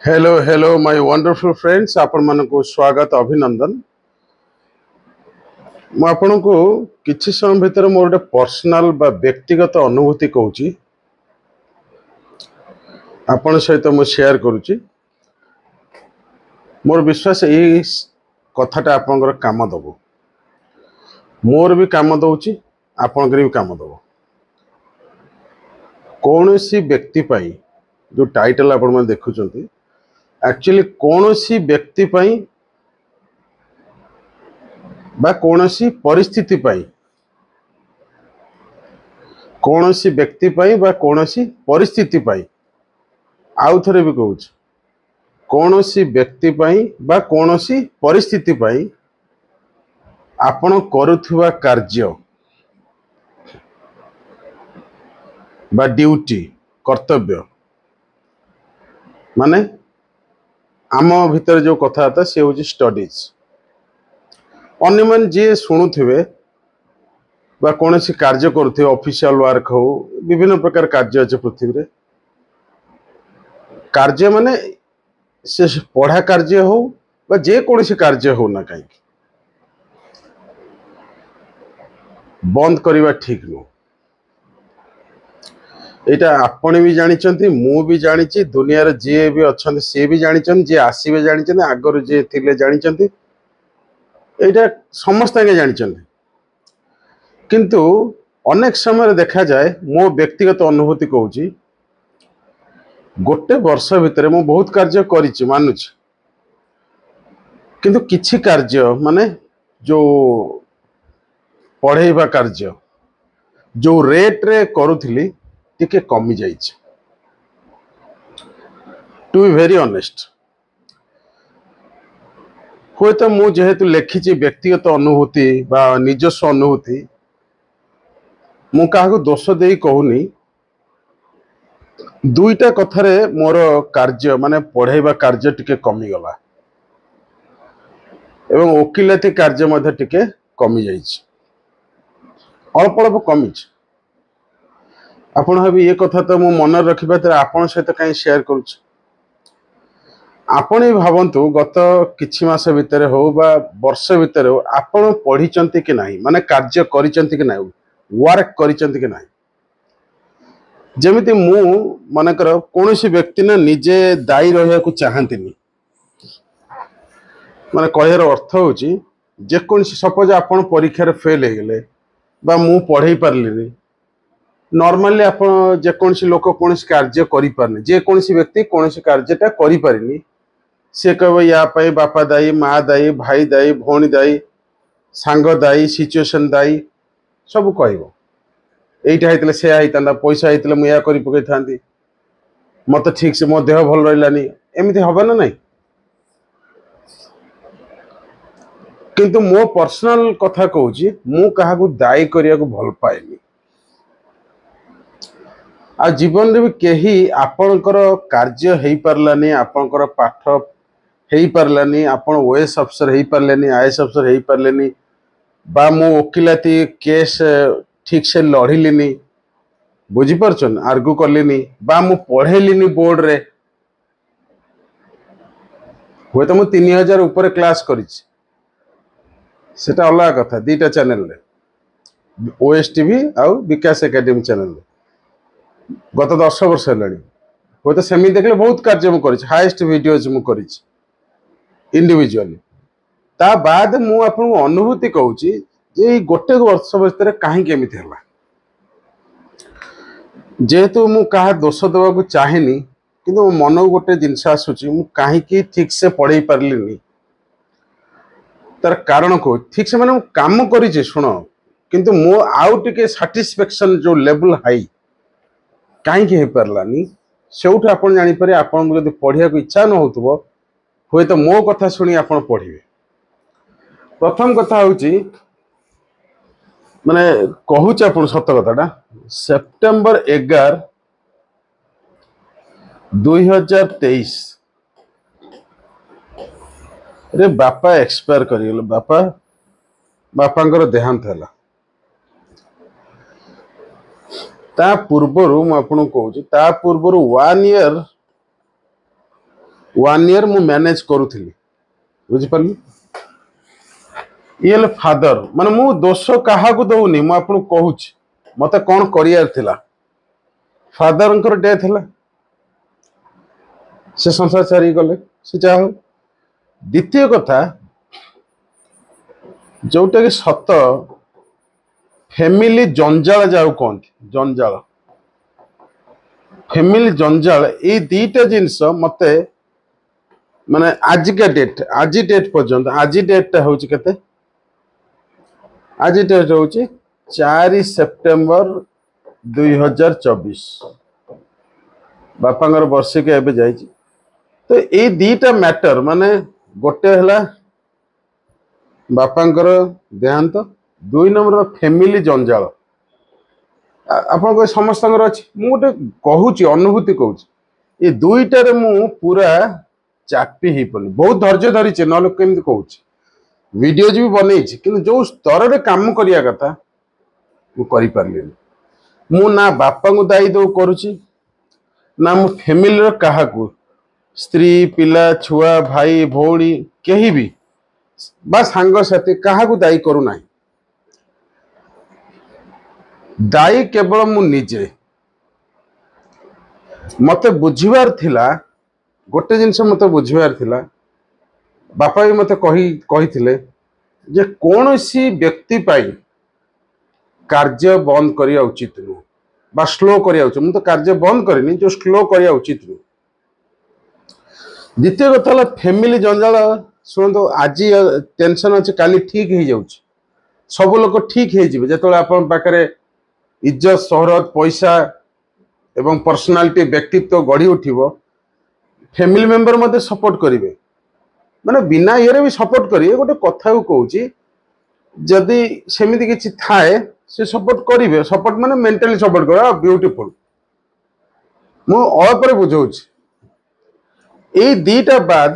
Hello hello my wonderful friends आपण मानको स्वागत अभिनंदन मु आपण को किछि समय भितर मोर गोटे पर्सनल बा व्यक्तिगत अनुभूति कहूची आपण सहित मु शेयर करूची मोर विश्वास एही कथाटा आपनकर काम दबो मोर भी काम दउची आपनकर भी काम दबो कोनोसी व्यक्ति पाई जो टाइटल आपण मन देखुचंती एक्चुअली कोनोसी व्यक्ति पाई बा कोनोसी परिस्थिति पाई कोनोसी व्यक्ति पाई बा कोनोसी परिस्थिति पाई आउ थरे भी कहूँ कोनोसी व्यक्ति पाई बा कोनोसी परिस्थिति पाई आपण करुथुवा कार्य बा ड्यूटी कर्तव्य माने आम भितर जो कथा था से हूँ स्टडीज अन्य मन जी शुणुवे बा कौन सी कार्य करुवे ऑफिशियल वर्क हो विभिन्न प्रकार कार्य अच्छे पृथ्वी रे कार्य माने से पढ़ा कार्य हो बा जे कौन सी कार्य हो ना कहीं बंद करवा ठीक नु एटा आपण भी जानी मु भी जानी दुनिया रे जे भी अच्छा सी भी जानी जे आसवे जानी आगर जे थिले जानी एटा समस्त जानी किंतु अनेक समय देखा जाए मो व्यक्तिगत अनुभूति कहूँ गोटे वर्ष भितर मु बहुत कार्य करिछि मानुछि किंतु किछि कार्य माने जो पढ़ेवा कार्य जो रेट रे करूथिली टिके कमी जाइछि टू बी वेरी ऑनेस्ट हुए तो मु जेहेतु लिखिछि व्यक्तिगत अनुभूति बा निजस्व अनुभूति मु काहाको दोष देई कहूनी दुईटा कथारे मोर कार्य माने पढ़ेवा कार्य टिके कमी गला एवं वकिलाती कार्य मध्ये टिके कमी जाइछि अल्प अल्प कमी आपण हबी ये कथा तो मु मन रखिबा त आपण सहित काई शेयर करूछि आपण ही भावंतु गत किछि मास भितर हो बा वर्ष भितर हो आपण पढ़िचंती कि नाही माने कार्य करिचंती कि नाही वर्क करिचंती कि नाही जेमिति मु मानकर कोनोसी व्यक्ति ना निजे दायी रहिया को चाहंतिनी माने कहर अर्थ होची जे कोनसी सपोज आपण परीक्षा रे फेल हे गेले बा मु पढ़ई पारलिनी नॉर्मली आपण जे कोनसी लोक कोनसी कार्य करि पारनी जे कोनसी व्यक्ति कोनसी कार्यटा करि पारिनी से कहबो या पई बापा दायी माँ दायी भाई दायी भौणी दायी सांग दायी सिचुएशन दायी सब कहबो एइटा हेतले से आइतांदा पैसा हेतले मु या करि पकै थांती मते ठीक से मो देह भल रहलानी एमिति हबे ना नहीं किंतु मो पर्सनल कथा कहूची मु काहाकू दायी करिया को भल पाएनी आ जीवन रे भी केही आपनकर कार्य हेई परलानी आपनकर पाठ हेई परलानी आपन ओएस अफसर हेई परलेनी आईएएस अफसर हेई परलेनी बा मो वकिलाती केस ठीक से लड़िलिनी बुझी परछन आर्गु करलिनी बा मु पढ़ेलिनी बोर्ड रे होय त मु 3000 ऊपर क्लास करिछि सेटा अलग कथा दीटा चैनल रे ओएस टीवी आउ विकास एकेडमी चैनल रे गत 10 वर्ष हेलानी होय तो सेमी देखले बहुत कार्य मु करिछि हाईएस्ट वीडियोज मु करिछि इंडिविजुअली ता बाद मु आपन अनुभूति कहूछि जे गोटे वर्ष भीतर काहे केमिति हला जेहेतु मु कहा दोष देवा को चाहेनी किंतु मन गोटे जिनस आसुची मु काहे की ठीक से पढ़ई पारलिनी तार कारण को ठीक से माने काम करिछि सुनो किंतु मो आउ टिके सैटिस्फैक्शन जो लेवल हाई कहीं हो पारानी से आपड़ जापर आपन पढ़िया को इच्छा न हो हुए तो मो कथा शुणी आप पढ़े प्रथम कथा हूँ माने कहूँ आप सत कथाटा सेप्टेम्बर 11 2023 रे बापा एक्सपायर कर बापा देहांत है ता पूर्वर मुझे कहूँ ता पूर्वर 1 ईयर वन ईयर मु मैनेज करूथली बुझिपारली ये फादर माने मु दोष काहा को दउनी मु आपन कहूच मते कोन करियर थिला फादर अंकर डेथ हला से संसार छाड़ी गले से चाहो द्वितीय कथा जोटा कि सत फैमिली जंजाल जाऊ कहते जंजाल फैमिली जंजाल ये दीटा जिनस मते माने आज डेट पर्यंत आज डेटा हूँ केते आज डेट हूँ 4 सेप्टेम्बर 2024 बापांगर वर्षिक एवं जा तो ये दीटा मैटर माने गोटे है बापांकर देहांत 2 नंबर फैमिली जंजाल आप समस्त अच्छी मुझे कहूँ अनुभूति कहूँ ये दुईटार मु पूरा चापी हो पड़े बहुत धैर्य धरी ना कमी कहूँ वीडियोज भी बनई कि जो स्तर में काम करने कथा मुझे मु ना बापा को दायी दो करुच्ची ना मो फैमिली क्या स्त्री पिला छुआ भाई भौणी कहीं भी बा सांग साथी क्या दायी करूना दायी केवल मु निजे मत बुझीबार थिला गोटे जिनस मत बुझीबार थिला बापा भी मत कही जे कौन सी व्यक्ति पाई कार्य बंद करिया उचित नु बा स्लो करिया उचित मु तो कार्य बंद करिनी जो स्लो करिया उचित नु द्वितीय कथा फैमिली जंजाल शुणु आज टेंशन अच्छे काली ठीक हो जाऊँ सब लोग ठीक हो जो आप पाखे इज्जत शोहरत पैसा एवं पर्सनालिटी व्यक्तित्व गढ़ी उठिबो फैमिली मेंबर मते सपोर्ट करेंगे माने बिना ये भी सपोर्ट करेंगे गोटे कथा कहूँ जदि सेमिति किछि थाए से सपोर्ट करेंगे सपोर्ट माने मेंटली सपोर्ट कर ब्यूटीफुल मु अल्प बुझाऊँ ये दीटा बाद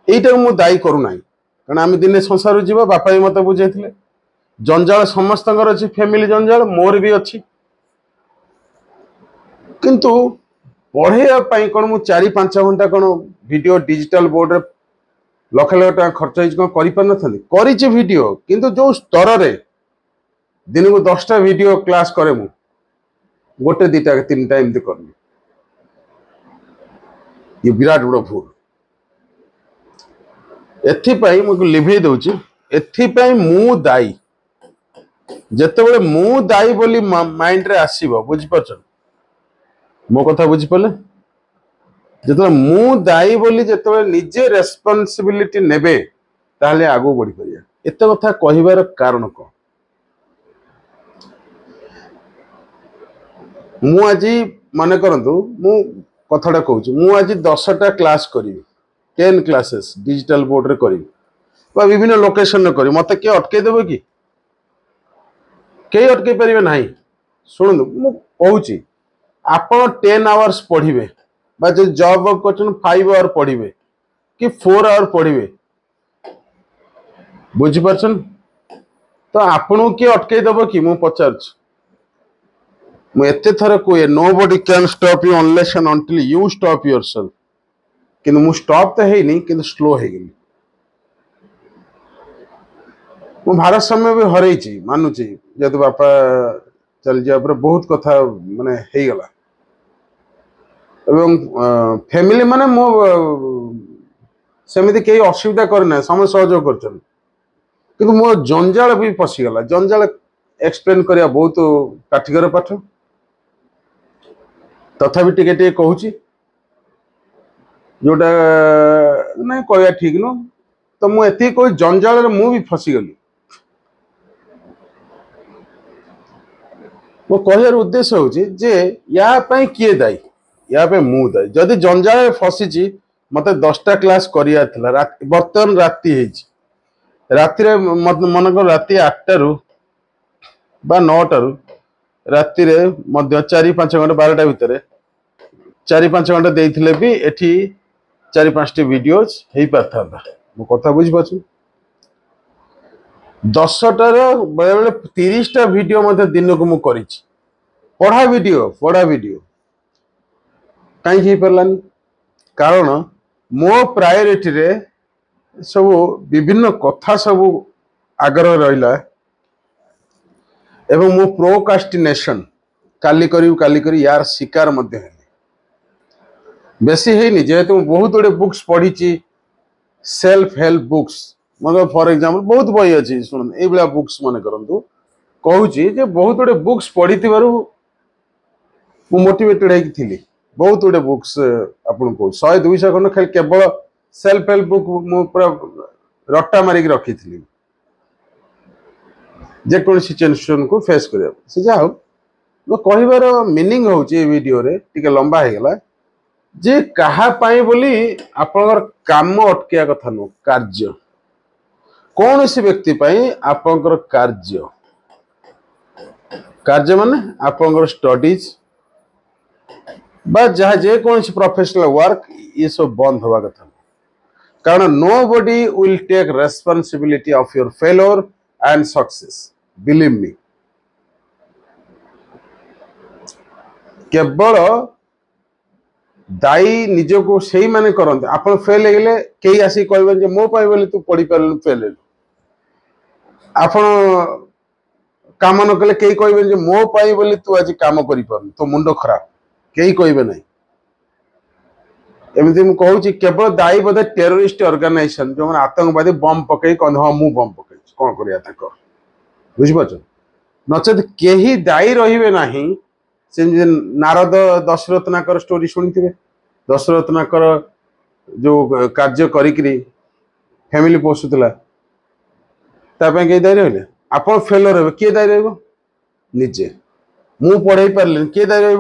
यहीटा मु दायी करूना कारण आम दिन संसार जीवा बापा भी मत बुझे जंजाल समस्त अच्छी फैमिली जंजाल मोर भी अच्छी किंतु पढ़ाई कौन मु 4-5 घंटा कौन वीडियो डिजिटल बोर्ड रे लक्ष लक्ष टाँग खर्च कर वीडियो किंतु जो स्तर रे दिन को 10टा वीडियो क्लास करे मु गोटे 2टा 3टा एमती करनी ये विराट बड़ भूल एथिपाई मुझे लिभे दूची एथिपाई मु दायी जेतेबेले मु दायी बोली माइंड रे आसीबो बुझि परछ मो कथा बुझि परले जेतेबेले मु दायी बोली जेतेबेले निजे रेस्पोंसिबिलिटी नेबे ताले आगो बढ़ी परिया एते कथा कहिबार कारण को मु आज माने करंतु मु कथाटा कहूँ मु आज 10टा क्लास करी 10 क्लासेस डिजिटल बोर्ड रे करी बा विभिन्न लोकेशन रे करी मते के अटके देबो कि कई अटके परिबे नाही सुनंदु मु कहूँ आपण 10 आवर्स पढ़िबे बा जो जॉब वर्क करछन 5 आवर पढ़िबे कि 4 आवर पढ़िबे बुझि परछन तो आपणो के अटके देबो कि मु पचारछ मु एते थरे कोए nobody can stop you unless and until you stop yourself किंतु मु स्टॉप तो है नहीं किंतु स्लो है गली मु भारत समय भी हरई मानुची जेतु बापा चल जा पर बहुत कथा माने हे गला एवं फैमिली माने मो सेमिति केही असुविधा करना समय सहयोग करछन किंतु मो जंजाल भी पसी गला जंजाल एक्सप्लेन करिया बहुत काठिगर पाठ तथापि टिके कहूँ जोटा ना कहया ठीक नु तो मुझे कोई जंजाल मु भी फसीगली मो कहर उद्देश्य हूँ जे या किए दायी या मु दायी जदि जंजाल फसी मत 10टा क्लास करिया थिला बर्तमान राति राति मनकर राति 8टारू बा 9टारू राति 4-5 घंटा 12टा भितर 4-5 घंटा देइथिले भी एठी 4-5टी वीडियोज हो पार मो कथा बुझी पाछु 10टार बेले 30टा वीडियो दिन को मु करिछि पढ़ा वीडियो कहीं हो पारानी कारण मो प्रायोरिटी रे सब विभिन्न कथा सब आग्रह रहा एवं मो प्रोकास्टिनेशन काली करी यार शिकार मध्य है बेसी है जेहेतु बहुत गुड़े बुक्स पढ़ी सेल्फ हेल्प बुक्स मतलब फॉर एग्जांपल बहुत बही अच्छी शुण ये बुक्स मन करूँ कहूँ बहुत गुड़े बुक्स पढ़ी मोटिवेटेड होती बहुत गुड़े बुक्स आपन को 100-200 खंड खाली केवल सेल्फ हेल्प बुक मु पूरा रट्टा मारिक रखी जेको सिचुएशन को फेस कर जा मो कहबार मीनिंग हूँ वीडियो रे टिके लंबा हो गला जे कहा पाई बोली आपनकर काम अटकिया कथा नु कार्य कौन सी व्यक्ति पाई आपनकर कार्य कार्य माने आपनकर स्टडीज बा जहाँ जे कौन सी प्रोफेशनल वर्क ये सब बंद हवा कथा कारण nobody will take responsibility of your failure and success believe me केवल दायी निजको से माने करते आप फेल हो गले कई आसिक कहबे मो पाई बोली तू पढ़ी पार फेल आपण काम न कले कई कहबे मो पाई बोली तू आज काम कर तो मुंड खराब कई कहबे नहीं एमती मुझे कहूँ केवल दायी बोधे टेरोरिस्ट ऑर्गेनाइजेशन जो आतंकवादी बम पकई कह हाँ मु बम पकई कौन कर बुझिपार नचेत कहीं दायी रे ना से नारद दशरथनाकर स्टोरी शुणी दशरथनाकर जो कार्य करी फैमिली पोषुला कई दायी रही आप फेलर हे किए दायी रजे मु पढ़े पारे किए दायी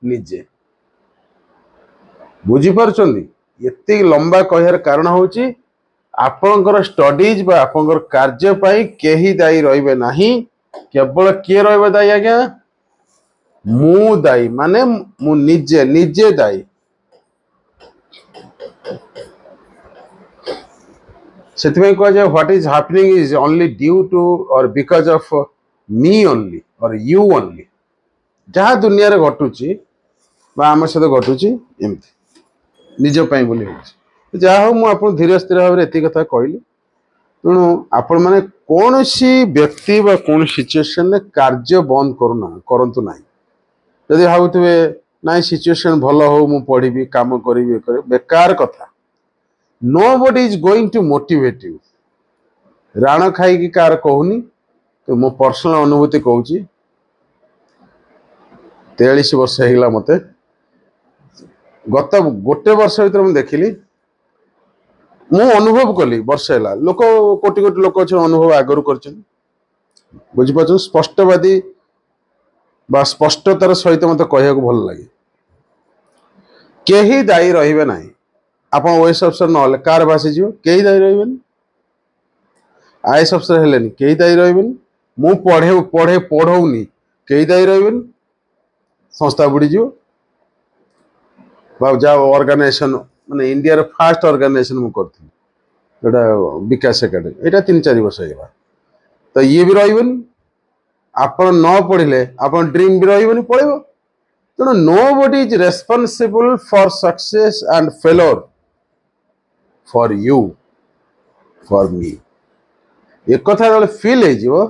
रजे बुझीपार ये लंबा कहर कारण हूँ आपणकर स्टडीज बा आपणकर कार्य पाई केही दायी रहिबे नाही केवल किए रहिबे दायी आज्ञा मु दायी माने मु निजे निजे दायी सेतिमे कह जाय what is happening is only due to or because of me only or you only जहाँ दुनिया रे घटुची बा आम सहित घटुची एमती निज पाई बोली जहाँ हूँ मुझे धीरे स्थिर भाव में एति कथा कहली तेणु आपण मैंने कौन सी व्यक्ति बा कौन सिचुएशन रे कार्य बंद करंतु ना जदि भावुवे ना सिचुएशन भल हो मु पढ़ी काम करी बेकार कथा nobody is going to motivate you राण खाई कार कहूनी तो मो पर्सनल अनुभूति कहूँ 43 वर्ष होगा मत गत गोटे वर्ष भर मुझे देखिली मु अनुभव कली वर्ष है लोक कोटि कोटि लोक अच्छे अनुभव आगु कर बुझीपार स्पष्टवादी बा स्पष्टतार सहित मत कह भल लगे कहीं दायी रे ना आप ओएस अफसर ना कार भासीज कहीं दायी रे आईएएस अफसर हेले कहीं दायी रे मु पढ़े पढ़े पढ़ौनी कहीं दायी रे संस्था बुड़ीज जाओ ऑर्गेनाइजेशन माने इंडिया फास्ट ऑर्गेनाइजेशन मु करथि जोटा विकास एकेडमी एटा 3-4 वर्ष होगा तो ये भी रही आप न पढ़ले आप ड्रीम भी रही पड़ेगा तेणु nobody is responsible for success and failure for you for me एक कथा फील हो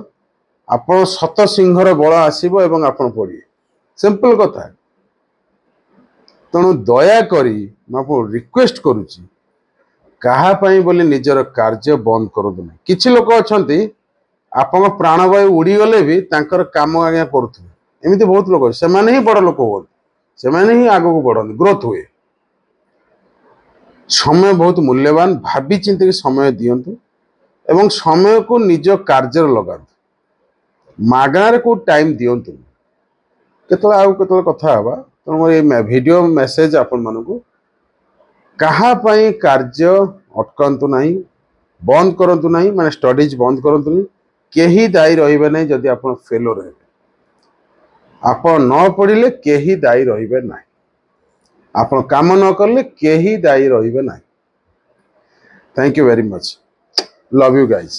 आप सत सिंहर बल आसब एवं आप पढ़े सिंपल कथा तेणु दया करी रिक्वेस्ट करुच्ची कहापाई बोली निजर कार्य बंद करूँ ना किसी लोक अच्छा आप प्राणवायु उड़ीगले भी तांकर काम आज्ञा करुवे एमती बहुत लोग से ही बड़ लोक हो से आग को बढ़ ग्रोथ हुए समय बहुत मूल्यवान भावी चिंतिक समय दिंतु एवं समय को निज कार्य लगा मागणार को टाइम दिंतु केत कथा हवा तेणु ये वीडियो मेसेज आपण मानू कहापाई कार्य अटकंतु नहीं बंद करंतु नहीं माने स्टडीज बंद करंतु नहीं केही दायी रहिबे नहीं जदि आपण फेलोर हे आपण न पढ़िले केही दायी रहिबे नहीं आपण काम न करले केही दायी रहिबे नहीं thank you very much love you guys.